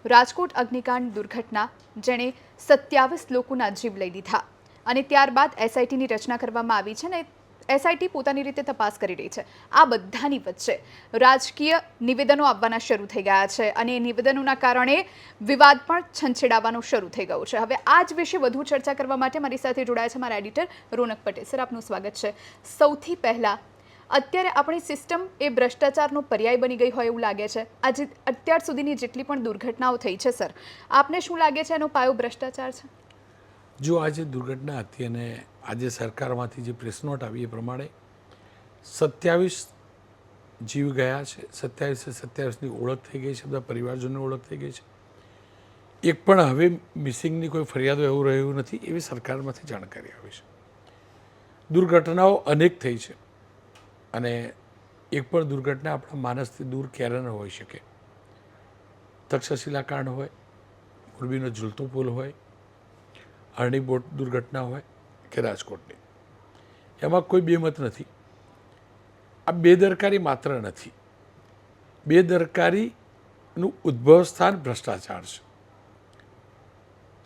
રાજકોટ અગ્નિકાંડ દુર્ઘટના જેણે 27 લોકોના જીવ લઈ લીધા અને ત્યારબાદ એસઆઈટીની રચના કરવામાં આવી છે ને એસઆઈટી પોતાની રીતે તપાસ કરી રહી છે. આ બધાની વચ્ચે રાજકીય નિવેદનો આવવાના શરૂ થઈ ગયા છે અને એ નિવેદનોના કારણે વિવાદ પણ છંછેડાવાનો શરૂ થઈ ગયો છે. હવે આ જ વિશે વધુ ચર્ચા કરવા માટે મારી સાથે જોડાયા છે મારા એડિટર રોનક પટેલ. સર, આપનું સ્વાગત છે. સૌથી પહેલાં અત્યારે આપણી સિસ્ટમ એ ભ્રષ્ટાચારનો પર્યાય બની ગઈ હોય એવું લાગે છે. આજે અત્યાર સુધીની જેટલી પણ દુર્ઘટનાઓ થઈ છે સર, આપને શું લાગે છે એનો પાયો ભ્રષ્ટાચાર છે? જો આજે દુર્ઘટના હતી અને આજે સરકારમાંથી જે પ્રેસ નોટ આવી એ પ્રમાણે 27 જીવ ગયા છે. 27ની ઓળખ થઈ ગઈ છે, બધા પરિવારજનોની ઓળખ થઈ ગઈ છે. એક પણ હવે મિસિંગની કોઈ ફરિયાદો એવું રહ્યું નથી એવી સરકારમાંથી જાણકારી આવી છે. દુર્ઘટનાઓ અનેક થઈ છે અને એક પણ દુર્ઘટના આપણા માનસથી દૂર ક્યારે ન હોઈ શકે. તક્ષશિલા કાંડ હોય, મોરબીનો ઝૂલતો પુલ હોય, અરણી બોટ દુર્ઘટના હોય કે રાજકોટની, એમાં કોઈ બેમત નથી. આ બેદરકારી માત્ર નથી, બેદરકારીનું ઉદ્ભવ સ્થાન ભ્રષ્ટાચાર છે.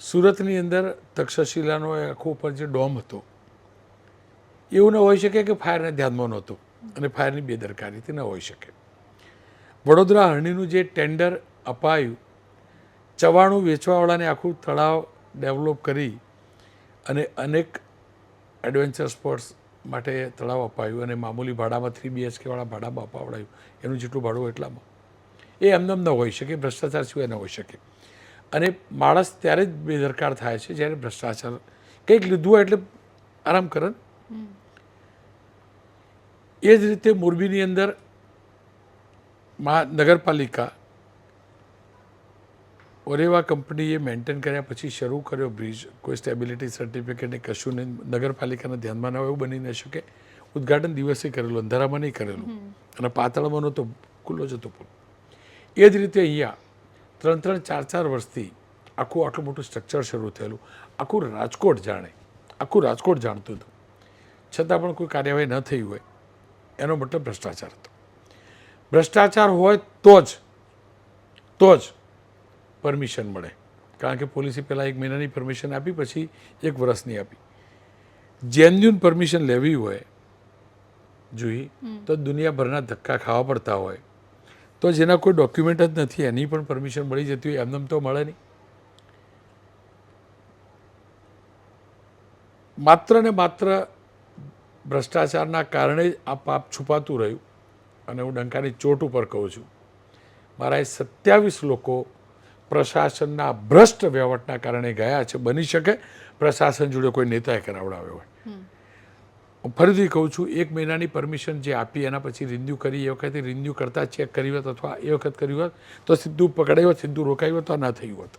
સુરતની અંદર તક્ષશિલાનો આખો ઉપર જે ડોમ હતો એવું ન હોઈ શકે કે ફાયરને ધ્યાનમાં નહોતું અને ફાયરની બેદરકારીથી ન હોઈ શકે. વડોદરા હરણીનું જે ટેન્ડર અપાયું, ચવાણું વેચવાવાળાને આખું તળાવ ડેવલપ કરી અને અનેક એડવેન્ચર સ્પોર્ટ્સ માટે તળાવ અપાયું અને મામૂલી ભાડામાં 3 BHK વાળા ભાડામાં અપાવડાયું, એનું જેટલું ભાડું એટલામાં. એ એમનેમ ન હોઈ શકે, ભ્રષ્ટાચાર સિવાય ન હોઈ શકે. અને માણસ ત્યારે જ બેદરકાર થાય છે જ્યારે ભ્રષ્ટાચાર કંઈક લીધું હોય એટલે આરામ કરે. એ જ રીતે મોરબીની અંદર નગરપાલિકા ઓરેવા કંપનીએ મેન્ટેન કર્યા પછી શરૂ કર્યો બ્રિજ, કોઈ સ્ટેબિલિટી સર્ટિફિકેટ ને કશું નહીં, નગરપાલિકાના ધ્યાનમાં ન હોય એવું બની ન શકે. ઉદ્ઘાટન દિવસે કરેલું, અંધારામાં નહીં કરેલું અને પાતળમાં નહોતો, ખુલ્લો જ હતો પુલ. એ જ રીતે અહીંયા 3-3, 4-4 વર્ષથી આટલું મોટું સ્ટ્રક્ચર શરૂ થયેલું, આખું રાજકોટ જાણે, આખું રાજકોટ જાણતું હતું, છતાં પણ કોઈ કાર્યવાહી ન થઈ હોય એનો મતલબ ભ્રષ્ટાચાર હતો. ભ્રષ્ટાચાર હોય તો જ પરમિશન મળે, કારણ કે પોલીસે પહેલાં 1 મહિનાની પરમિશન આપી, પછી 1 વર્ષની આપી. જેન્યુન પરમિશન લેવી હોય જોઈએ તો દુનિયાભરના ધક્કા ખાવા પડતા હોય, તો જેના કોઈ ડોક્યુમેન્ટ જ નથી એની પણ પરમિશન મળી જતી હોય, એમને તો મળે નહીં. માત્ર ને માત્ર ભ્રષ્ટાચારના કારણે જ આ પાપ છુપાતું રહ્યું. અને હું ડંકાની ચોટ ઉપર કહું છું, મારા 27 લોકો પ્રશાસનના ભ્રષ્ટ વહીવટના કારણે ગયા છે. બની શકે પ્રશાસન જોડે કોઈ નેતાએ કરાવડાવ્યો હોય. હું ફરીથી કહું છું, 1 મહિનાની પરમિશન જે આપી એના પછી રિન્યુ કરી, એ વખતે રિન્યુ કરતાં ચેક કરી હોત અથવા એ વખત કર્યું હોત તો સીધું પકડાયું હોત, સીધું રોકાયું હોત તો ના થયું હોત.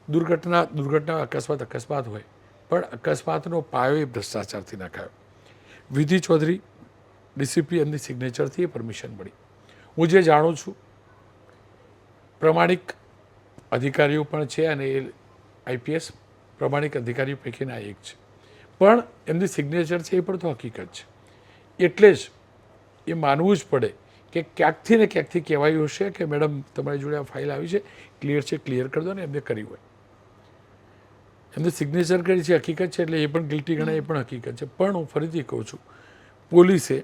દુર્ઘટના અકસ્માત હોય, પણ અકસ્માતનો પાયો એ ભ્રષ્ટાચારથી નાખાયો. વિધિ ચૌધરી ડીસીપી એમની સિગ્નેચરથી એ પરમિશન મળી. હું જે જાણું છું, પ્રમાણિક અધિકારીઓ પણ છે અને એ IPS પ્રમાણિક અધિકારીઓ પૈકીના એક છે, પણ એમની સિગ્નેચર છે એ પણ તો હકીકત છે. એટલે જ એ માનવું જ પડે કે ક્યાંકથી ને ક્યાંકથી કહેવાયું હશે કે મેડમ તમારી જોડે આ ફાઇલ આવી છે, ક્લિયર છે, ક્લિયર કરી દો ને. એમને કરી હોય, એમને સિગ્નેચર કરી છે, હકીકત છે, એટલે એ પણ ગિલ્ટી ગણાય, એ પણ હકીકત છે. પણ હું ફરીથી કહું છું, પોલીસે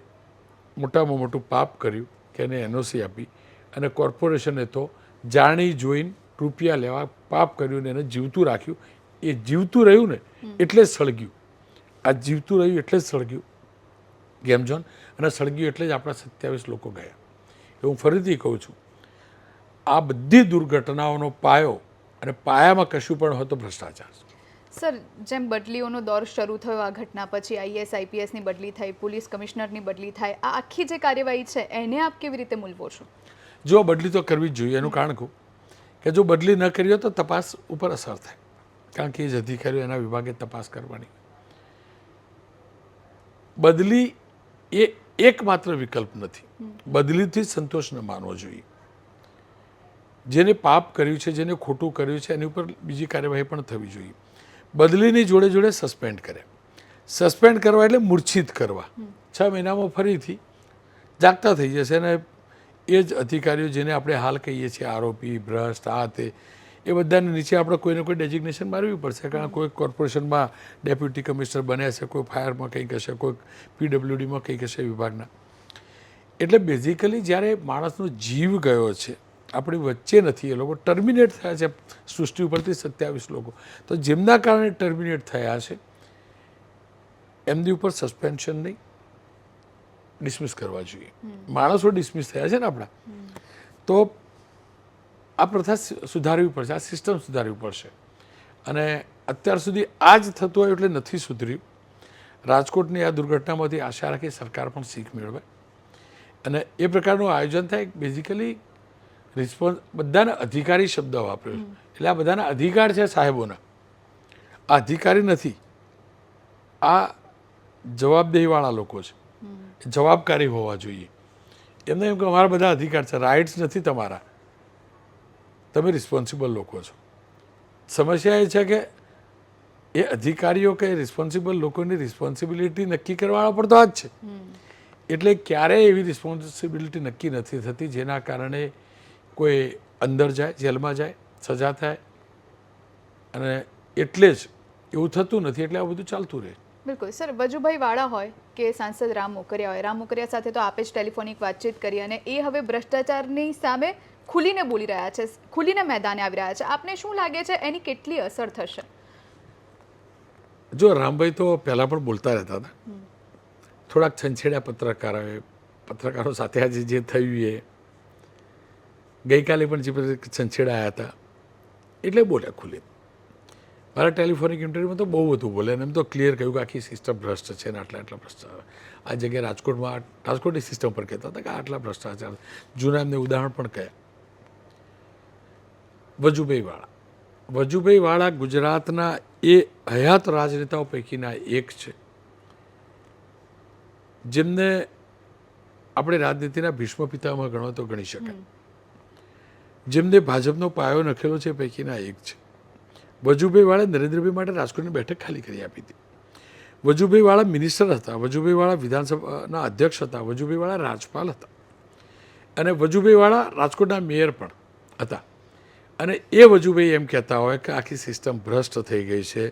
મોટામાં મોટું પાપ કર્યું કે એને NOC આપી અને કોર્પોરેશને તો જાણી જોઈને રૂપિયા લેવા પાપ કર્યું ને એને જીવતું રાખ્યું. એ જીવતું રહ્યું ને એટલે જ સળગ્યું. આ જીવતું રહ્યું એટલે જ સળગ્યું ગેમ ઝોન, અને સળગ્યું એટલે જ આપણા 27 લોકો ગયા. એ હું ફરીથી કહું છું, આ બધી દુર્ઘટનાઓનો પાયો અને પાયામાં કશું પણ હોય તો ભ્રષ્ટાચાર. સર, જેમ બદલીઓનો દોર શરૂ થયો આ ઘટના પછી, IAS IPSની બદલી થઈ, પોલીસ કમિશનરની બદલી થાય, આ આખી જે કાર્યવાહી છે એને આપ કેવી રીતે મૂલવો છો? જો બદલી તો કરવી જ જોઈએ. એનું કારણ કહું કે જો બદલી ન કરી હોય તો તપાસ ઉપર અસર થાય, કારણ કે એ જ અધિકારીઓ એના વિભાગે તપાસ કરવાની. બદલી એ એકમાત્ર વિકલ્પ નથી. બદલીથી સંતોષ ન માનવો જોઈએ. જેને પાપ કર્યું છે, જેને ખોટું કર્યું છે, એની ઉપર બીજી કાર્યવાહી પણ થવી જોઈએ. બદલીની જોડે જોડે સસ્પેન્ડ કરે. સસ્પેન્ડ કરવા એટલે મૂર્છિત કરવા. 6 મહિનામાં ફરીથી જાગતા થઈ જશે અને એ જ અધિકારીઓ જેને આપણે હાલ કહીએ છીએ આરોપી, ભ્રષ્ટ, આ તે, એ બધાને નીચે આપણે કોઈને કોઈ ડેઝિગ્નેશન મારવી પડશે. કારણ કોઈ કોર્પોરેશનમાં ડેપ્યુટી કમિશનર બન્યા છે, કોઈ ફાયરમાં કંઈક હશે, કોઈ પીડબ્લ્યુડીમાં કંઈક હશે વિભાગના. એટલે બેઝિકલી જ્યારે માણસનો જીવ ગયો છે, આપણી વચ્ચે નથી, એ લોકો ટર્મિનેટ થયા છે સૃષ્ટિ ઉપરથી 27 લોકો, તો જેમના કારણે ટર્મિનેટ થયા છે એમની ઉપર સસ્પેન્શન નહીં, ડિસમિસ કરવા જોઈએ. માણસો ડિસમિસ થયા છે ને આપણા, તો આ પ્રથા સુધારવી પડશે, આ સિસ્ટમ સુધારવી પડશે. અને અત્યાર સુધી આ જ થતું હોય એટલે નથી સુધર્યું. રાજકોટની આ દુર્ઘટનામાંથી આશા રાખી સરકાર પણ શીખ મેળવે અને એ પ્રકારનું આયોજન થાય. બેઝિકલી રિસ્પોન્સ બધાને અધિકારી શબ્દ વાપર્યો એટલે આ બધાના અધિકાર છે સાહેબોના, આ અધિકારી નથી, આ જવાબદેહીવાળા લોકો છે, જવાબકારી હોવા જોઈએ. એમને એમ કે અમારા બધા અધિકાર છે, રાઇટ્સ નથી તમારા, તમે રિસ્પોન્સિબલ લોકો છો. સમસ્યા એ છે કે એ અધિકારીઓ કે રિસ્પોન્સિબલ લોકોની રિસ્પોન્સિબિલિટી નક્કી કરવાવાળા પણ તો આ જ છે. એટલે ક્યારેય એવી રિસ્પોન્સિબિલિટી નક્કી નથી થતી જેના કારણે કોઈ અંદર જાય, જેલમાં જાય, સજા થાય. અને એટલે જ એવું થતું નથી, એટલે આ બધું ચાલતું રહે. બિલકુલ સર, વજુભાઈ વાળા હોય કે સાંસદ રામ મોકરિયા હોય, રામ મોકરિયા સાથે તો આપે જ ટેલિફોનિક વાતચીત કરી અને એ હવે ભ્રષ્ટાચારની સામે ખુલીને બોલી રહ્યા છે, ખુલીને મેદાને આવી રહ્યા છે. આપને શું લાગે છે એની કેટલી અસર થશે? જો રામભાઈ તો પહેલાં પણ બોલતા રહેતા હતા, થોડાક છંછેડા પત્રકારો સાથે આજે જે થયું એ ગઈકાલે પણ જે છંછેડા આવ્યા હતા એટલે બોલ્યા ખુલ્લી. મારા ટેલિફોનિક ઇન્ટરવ્યુમાં તો બહુ બધું બોલે અને એમ તો ક્લિયર કહ્યું કે આખી સિસ્ટમ ભ્રષ્ટ છે ને આટલા ભ્રષ્ટાચાર. આ જગ્યાએ રાજકોટની સિસ્ટમ પર કહેતા હતા કે આટલા ભ્રષ્ટાચાર. જૂના એમને ઉદાહરણ પણ કહ્યા. વજુભાઈ વાળા ગુજરાતના એ હયાત રાજનેતાઓ પૈકીના એક છે જેમને આપણે રાજનીતિના ભીષ્મ પિતામાં ગણો તો ગણી શકાય. જેમને ભાજપનો પાયો નખેલો છે એ પૈકીના એક છે. વજુભાઈ વાળા નરેન્દ્રભાઈ માટે રાજકોટની બેઠક ખાલી કરી આપી હતી. વજુભાઈ વાળા મિનિસ્ટર હતા, વજુભાઈ વાળા વિધાનસભાના અધ્યક્ષ હતા, વજુભાઈ વાળા રાજપાલ હતા અને વજુભાઈ વાળા રાજકોટના મેયર પણ હતા. અને એ વજુભાઈ એમ કહેતા હોય કે આખી સિસ્ટમ ભ્રષ્ટ થઈ ગઈ છે,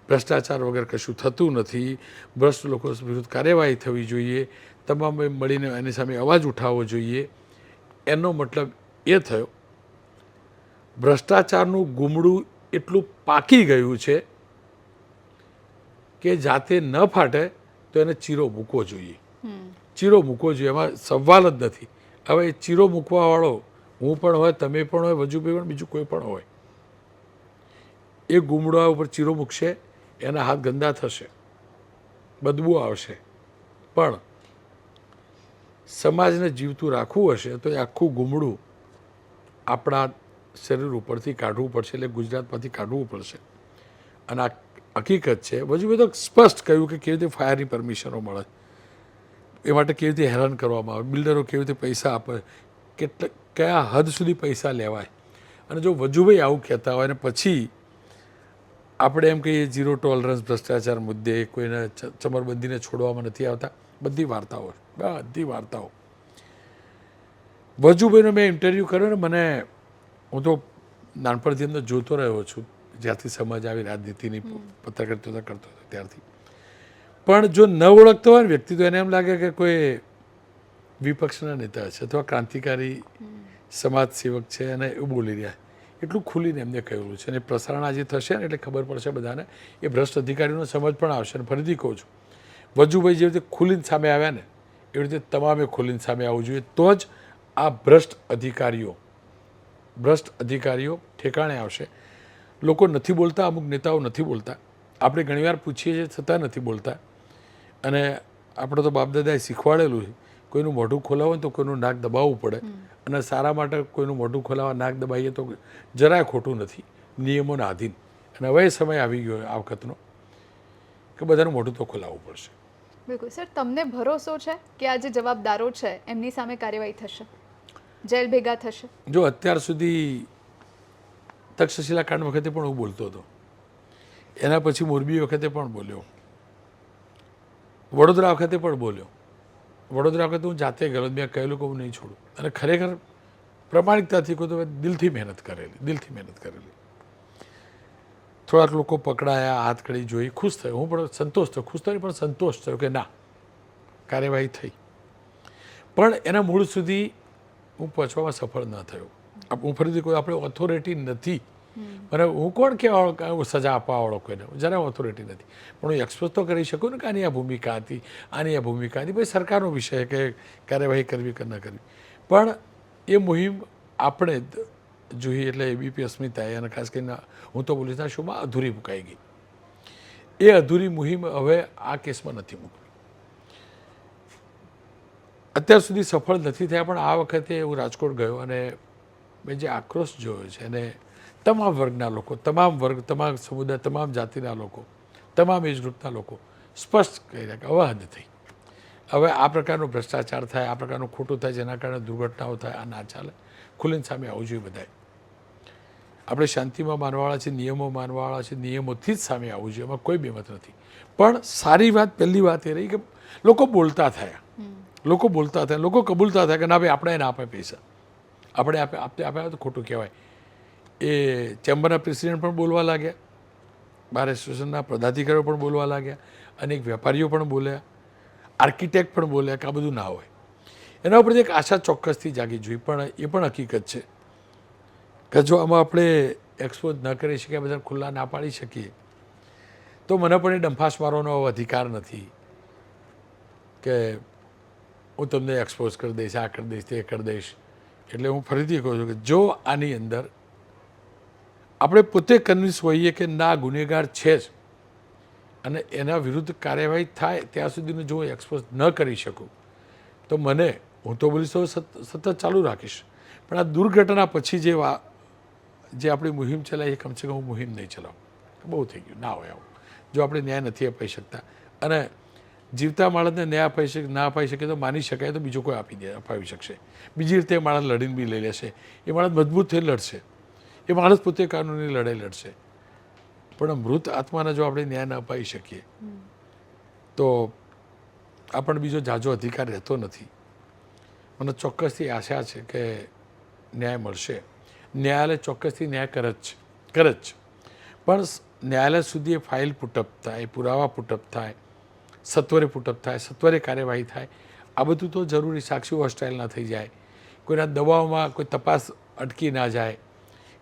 ભ્રષ્ટાચાર વગર કશું થતું નથી, ભ્રષ્ટ લોકો વિરુદ્ધ કાર્યવાહી થવી જોઈએ, તમામે મળીને એની સામે અવાજ ઉઠાવવો જોઈએ. એનો મતલબ એ થયો ભ્રષ્ટાચારનું ગુમડું એટલું પાકી ગયું છે કે જાતે ન ફાટે તો એને ચીરો મૂકવો જોઈએ. ચીરો મૂકવો જોઈએ, એમાં સવાલ જ નથી. હવે એ ચીરો મૂકવાવાળો હું પણ હોય, તમે પણ હોય, વજુભાઈ પણ, બીજું કોઈ પણ હોય, એ ગુમડા ઉપર ચીરો મૂકશે, એના હાથ ગંદા થશે, બદબુ આવશે, પણ સમાજને જીવતું રાખવું હશે તો એ આખું ગુમડું આપણા શરીર ઉપરથી કાઢવું પડશે, એટલે ગુજરાતમાંથી કાઢવું પડશે. અને આ હકીકત છે. વજુભાઈ તો સ્પષ્ટ કહ્યું કે કેવી રીતે ફાયરની પરમિશનો મળે, એ માટે કેવી રીતે હેરાન કરવામાં આવે, બિલ્ડરો કેવી રીતે પૈસા આપે, કયા હદ સુધી પૈસા લેવાય. અને જો વજુભાઈ આવું કહેતા હોય અને પછી આપણે એમ કહીએ ઝીરો ટોલરન્સ ભ્રષ્ટાચાર મુદ્દે કોઈને ચમરબંધીને છોડવામાં નથી આવતા, બધી વાર્તાઓ. વજુભાઈનો મેં ઇન્ટરવ્યૂ કર્યો ને, મને હું તો નાનપણથી એમને જોતો રહ્યો છું, જ્યારથી સમજ આવી રાજનીતિની, પત્રકારિતા કરતો હતો ત્યારથી. પણ જો ન ઓળખતો હોય ને વ્યક્તિ તો એને એમ લાગે કે કોઈ વિપક્ષના નેતા છે અથવા ક્રાંતિકારી સમાજ સેવક છે અને એવું બોલી રહ્યા. એટલું ખુલીને એમને કહેલું છે અને પ્રસારણ આજે થશે ને એટલે ખબર પડશે બધાને, એ ભ્રષ્ટ અધિકારીઓને સમજ પણ આવશે. અને ફરીથી કહું છું, વજુભાઈ જેવી રીતે ખુલીને સામે આવ્યા ને એવી રીતે તમામે ખુલીને સામે આવવું જોઈએ, તો જ આ ભ્રષ્ટ અધિકારીઓ ઠેકાણે આવશે. લોકો નથી બોલતા, અમુક નેતાઓ નથી બોલતા, આપણે ઘણીવાર પૂછીએ છીએ છતાં નથી બોલતા. અને આપણે તો બાપદાદાએ શીખવાડેલું છે, કોઈનું મોઢું ખોલાવો તો કોઈનું નાક દબાવવું પડે. અને સારા માટે કોઈનું મોઢું ખોલાવવા નાક દબાવીએ તો જરાય ખોટું નથી, નિયમોના આધીન. અને હવે સમય આવી ગયો આ વખતનો કે બધાનું મોઢું તો ખોલાવવું પડશે. બિલકુલ સર, તમને ભરોસો છે કે આ જે જવાબદારો છે એમની સામે કાર્યવાહી થશે, જેલ ભેગા થશે? જો અત્યાર સુધી તક્ષશિલા કાંડ વખતે પણ હું બોલતો હતો, એના પછી મોરબી વખતે પણ બોલ્યો, વડોદરા વખતે પણ બોલ્યો, વડોદરા વખતે હું જાતે ગયો, મેં કહેલું કે હું નહીં છોડું, અને ખરેખર પ્રમાણિકતાથી કહું તો મેં દિલથી મહેનત કરેલી. થોડાક લોકો પકડાયા, હાથ કડી જોઈ, ખુશ થયો, હું પણ સંતોષ થયો, ખુશ થયો પણ સંતોષ થયો કે ના, કાર્યવાહી થઈ. પણ એના મૂળ સુધી હું પહોંચવામાં સફળ ન થયો. હું ફરીથી કહું, આપણે ઓથોરિટી નથી, મને હું કોણ કહેવા સજા આપવાવાળો કોઈને, જરાય ઓથોરિટી નથી, પણ હું એક્સપ્રેસ તો કરી શકું ને કે આની આ ભૂમિકા હતી, આની આ ભૂમિકા હતી. ભાઈ સરકારનો વિષય કે કાર્યવાહી કરવી કે ન કરવી, પણ એ મુહિમ આપણે જોઈએ એટલે એબીપી અસ્મિતાએ, અને ખાસ કરીને હું તો પોલીસના શોમાં અધૂરી મુકાઈ ગઈ. એ અધૂરી મુહિમ હવે આ કેસમાં નથી મૂકવી. અત્યાર સુધી સફળ નથી થયા, પણ આ વખતે હું રાજકોટ ગયો અને મેં જે આક્રોશ જોયો છે, અને તમામ વર્ગના લોકો, તમામ વર્ગ, તમામ સમુદાય, તમામ જાતિના લોકો, તમામ એજ ગ્રુપના લોકો સ્પષ્ટ કહી રહ્યા કે હવે હદ થઈ. હવે આ પ્રકારનો ભ્રષ્ટાચાર થાય, આ પ્રકારનું ખોટું થાય, જેના કારણે દુર્ઘટનાઓ થાય, આ ના ચાલે. ખુલીને સામે આવવું જોઈએ બધાએ. આપણે શાંતિમાં માનવાવાળા છે, નિયમો માનવાવાળા છે, નિયમોથી જ સામે આવવું જોઈએ, એમાં કોઈ બેમત નથી. પણ સારી વાત, પહેલી વાત એ રહી કે લોકો બોલતા થયા, લોકો કબૂલતા થયા કે ના ભાઈ આપણે ના આપે પૈસા, આપણે આપ્યા તો ખોટું કહેવાય. એ ચેમ્બરના પ્રેસિડેન્ટ પણ બોલવા લાગ્યા, બાર એસોસિએશનના પદાધિકારીઓ પણ બોલવા લાગ્યા, અનેક વેપારીઓ પણ બોલ્યા, આર્કિટેક્ટ પણ બોલ્યા કે આ બધું ના હોય. એના ઉપરથી એક આશા ચોક્કસથી જાગી જોઈ. પણ એ પણ હકીકત છે કે જો આમાં આપણે એક્સપોઝ ન કરી શકીએ, બધા ખુલ્લા ના પાડી શકીએ, તો મને પણ એ ડંફાસ મારવાનો અધિકાર નથી કે હું તમને એક્સપોઝ કરી દઈશ, આ કરી દઈશ, તે કરી દઈશ. એટલે હું ફરીથી કહું છું કે જો આની અંદર આપણે પોતે કન્વિન્સ હોઈએ કે ના ગુનેગાર છે જ, અને એના વિરુદ્ધ કાર્યવાહી થાય ત્યાં સુધીનું જો હું એક્સપોઝ ન કરી શકું, તો હું તો બોલીશ તો સતત ચાલુ રાખીશ. પણ આ દુર્ઘટના પછી જે આપણી મુહિમ ચલાવી, એ કમસે કમ હું મુહિમ નહીં ચલાવું. બહુ થઈ ગયું, ના હોય આવું. જો આપણે ન્યાય નથી અપાઈ શકતા, અને જીવતા માણસને ન્યાય ના અપાઈ શકે તો માની શકાય તો બીજો કોઈ અપાવી શકશે. બીજી રીતે એ માણસ લડીને બી લઈ લેશે, એ માણસ મજબૂત થઈ લડશે, એ માણસ પોતે કાનૂની લડાઈ લડશે. પણ મૃત આત્માને જો આપણે ન્યાય ન અપાઈ શકીએ તો આપણને બીજો જાજો અધિકાર રહેતો નથી. મને ચોક્કસથી આશા છે કે ન્યાય મળશે. ન્યાયાલય ચોક્કસથી ન્યાય કરે જ. પણ ન્યાયાલય સુધી એ ફાઇલ પુટઅપ થાય, પુરાવા પુટઅપ થાય, સત્વરે પુટઅપ થાય, સત્વરે કાર્યવાહી થાય, આ બધું તો જરૂરી. સાક્ષીઓ હોસ્ટાઇલ ના થઈ જાય, કોઈના દબાવમાં કોઈ તપાસ અટકી ના જાય,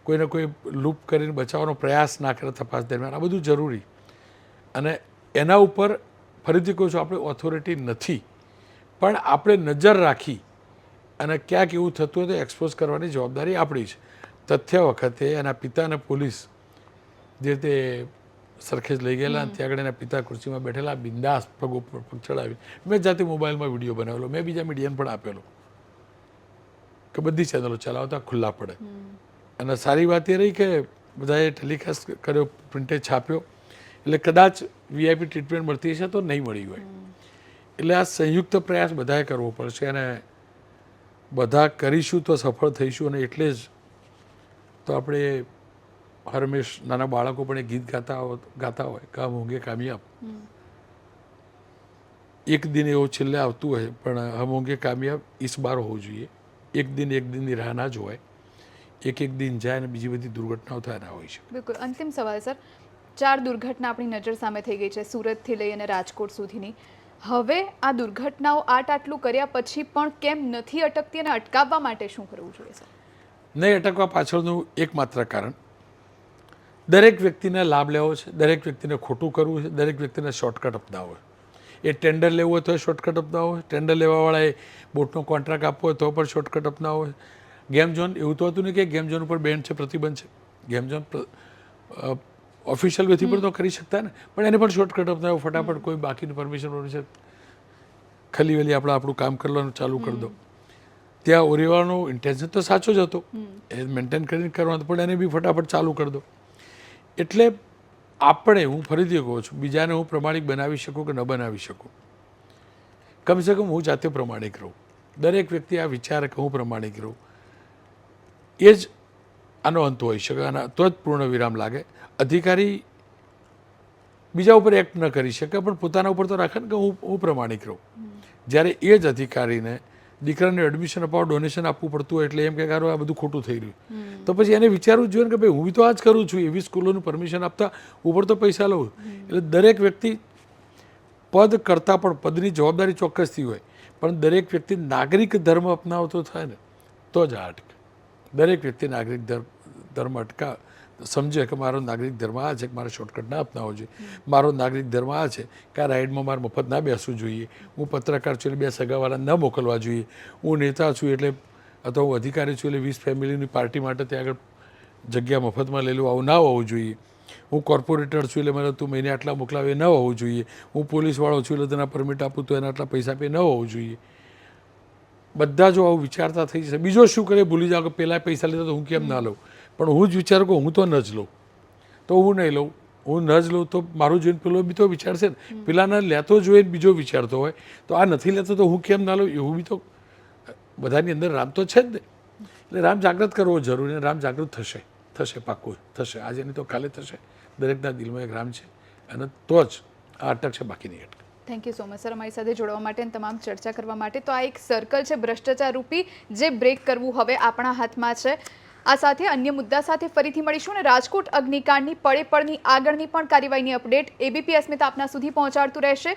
કોઈને કોઈ લૂપ કરીને બચાવવાનો પ્રયાસ ના કરે તપાસ દરમિયાન, આ બધું જરૂરી. અને એના ઉપર ફરીથી કહું છું, આપણે ઓથોરિટી નથી, પણ આપણે નજર રાખી અને ક્યાંક એવું થતું હોય તો એક્સપોઝ કરવાની જવાબદારી આપણી છે. તથ્ય વખતે એના પિતાને પોલીસ જે રીતે સરખેજ લઈ ગયેલા, ત્યાં આગળ એના પિતા ખુરશીમાં બેઠેલા, બિંદાસ પગ ઉપર પગ ચડાવી, મેં જાતે મોબાઈલમાં વિડીયો બનાવેલો, મેં બીજા મીડિયાને પણ આપેલો કે બધી ચેનલો ચલાવતા ખુલ્લા પડે. અને સારી વાત એ રહી કે બધાએ ટેલિકાસ્ટ કર્યો, પ્રિન્ટેજ છાપ્યો, એટલે કદાચ વીઆઈપી ટ્રીટમેન્ટ મળતી હશે તો નહીં મળી હોય. એટલે આ સંયુક્ત પ્રયાસ બધાએ કરવો પડશે, અને બધા કરીશું તો સફળ થઈશું. અને એટલે જ તો આપણે હરમેશ નાના બાળકો પણ એ ગીત ગાતા હોય, કામ હોંગે કામયાબ. એક દિન એવો છેલ્લે આવતું હોય, પણ હમ હોંગે કામયાબ ઇસ બાર હોવું જોઈએ. એક દિનની રાહ ના જોવાય, એક દિન જાય અને બીજી બધી દુર્ઘટનાઓ થાય ના હોય છે. બિલકુલ. અંતિમ સવાલ સર, 4 દુર્ઘટના આપણી નજર સામે થઈ ગઈ છે, સુરતથી લઈ અને રાજકોટ સુધીની. હવે આ દુર્ઘટનાઓ આટલું કર્યા પછી પણ કેમ નથી અટકતી, અને અટકાવવા માટે શું કરવું જોઈએ સર? નહીં અટકવા પાછળનું એકમાત્ર કારણ દરેક વ્યક્તિને લાભ લેવો છે, દરેક વ્યક્તિને ખોટું કરવું છે, દરેક વ્યક્તિને શોર્ટકટ અપનાવવો હોય. એ ટેન્ડર લેવું હોય તો શોર્ટકટ અપનાવવો હોય, ટેન્ડર લેવાવાળાએ બોટનો કોન્ટ્રાક્ટ આપવો હોય તો પણ શોર્ટકટ અપનાવવો હોય. ગેમ ઝોન એવું તો હતું નહીં કે ગેમ ઝોન ઉપર બેન છે, પ્રતિબંધ છે. ગેમ ઝોન ઓફિશિયલ વેથી પર તો કરી શકતા ને, પણ એને પણ શોર્ટકટ અપનાવો, ફટાફટ કોઈ બાકીની પરમિશન ખલી વેલી આપણું કામ કરવાનું ચાલુ કરી દો. ત્યાં ઓરીવાનો ઇન્ટેન્શન તો સાચો જ હતો, એ મેન્ટેન કરીને કરવાનું, પણ એને બી ફટાફટ ચાલુ કરી દો. એટલે હું ફરીથી કહું છું, બીજાને હું પ્રમાણિક બનાવી શકું કે ન બનાવી શકું, કમસે કમ હું જાતે પ્રમાણિક રહું. દરેક વ્યક્તિ આ વિચારે કે હું પ્રમાણિક રહું, એ જ આનો અંત હોઈ શકે, અને તો જ પૂર્ણ વિરામ લાગે. અધિકારી બીજા ઉપર એક્ટ ન કરી શકે, પણ પોતાના ઉપર તો રાખે ને કે હું પ્રમાણિક રહું. જ્યારે એ જ અધિકારીને દીકરાને એડમિશન અપાવવા ડોનેશન આપવું પડતું હોય એટલે એમ કે આ બધું ખોટું થઈ રહ્યું તો પછી એને વિચારવું જ જોઈએ ને કે ભાઈ હું તો આ જ કરું છું, એવી સ્કૂલોનું પરમિશન આપતા ઉપર તો પૈસા લઉં. એટલે દરેક વ્યક્તિ પદ કરતાં પણ પદની જવાબદારી ચોક્કસથી હોય, પણ દરેક વ્યક્તિ નાગરિક ધર્મ અપનાવતો થાય ને તો જ આ અટકે. દરેક વ્યક્તિ નાગરિક ધર્મ સમજે કે મારો નાગરિક ધર્મ આ છે કે મારે શોર્ટકટ ના અપનાવવો જોઈએ, મારો નાગરિક ધર્મ આ છે કે આ રાઇડમાં મારે મફત ના બેસવું જોઈએ, હું પત્રકાર છું એટલે 2 સગાવાળા ન મોકલવા જોઈએ, હું નેતા છું એટલે અથવા હું અધિકારી છું એટલે 20 ફેમિલીની પાર્ટી માટે ત્યાં આગળ જગ્યા મફતમાં લઈ લઉં, આવું ના હોવું જોઈએ. હું કોર્પોરેટર છું એટલે મને તું મહિને આટલા મોકલાવે ન હોવું જોઈએ. હું પોલીસવાળો છું એટલે તને પરમિટ આપું તો એના આટલા પૈસા આપે ન હોવું જોઈએ. બધા જો આવું વિચારતા થઈ જશે, બીજો શું કરે ભૂલી જાઓ કે પહેલાં પૈસા લેતા તો હું કેમ ના લઉં, પણ હું જ વિચાર કહું હું તો ન જ લઉં, તો હું નહીં લઉં, હું ન જ લઉં તો મારું જોઈને પેલો બી તો વિચારશે ને. પેલાના લેતો જોઈને બીજો વિચારતો હોય તો આ નથી લેતો તો હું કેમ ના લઉં, એવું બી તો બધાની અંદર રામ તો છે જ ને. એટલે રામ જાગૃત કરવો જરૂરી, અને રામ જાગૃત થશે પાક્કું થશે, આજે નહીં તો કાલે થશે. દરેકના દિલમાં એક રામ છે અને તો જ આ અટકશે, બાકી નહીં અટકે. Thank you so much sir અમારી સાથે જોડવા માટે અને તમામ ચર્ચા કરવા માટે. તો આ એક સર્કલ છે ભ્રષ્ટાચાર રૂપી, જે બ્રેક કરવું હવે આપણા હાથમાં છે. આ સાથે અન્ય મુદ્દા સાથે ફરીથી મળીશું અને રાજકોટ અગ્નિકાંડની પળે પળની આગળની પણ કાર્યવાહીની અપડેટ એબીપી અસ્મિતા આપના સુધી પહોંચાડતું રહેશે.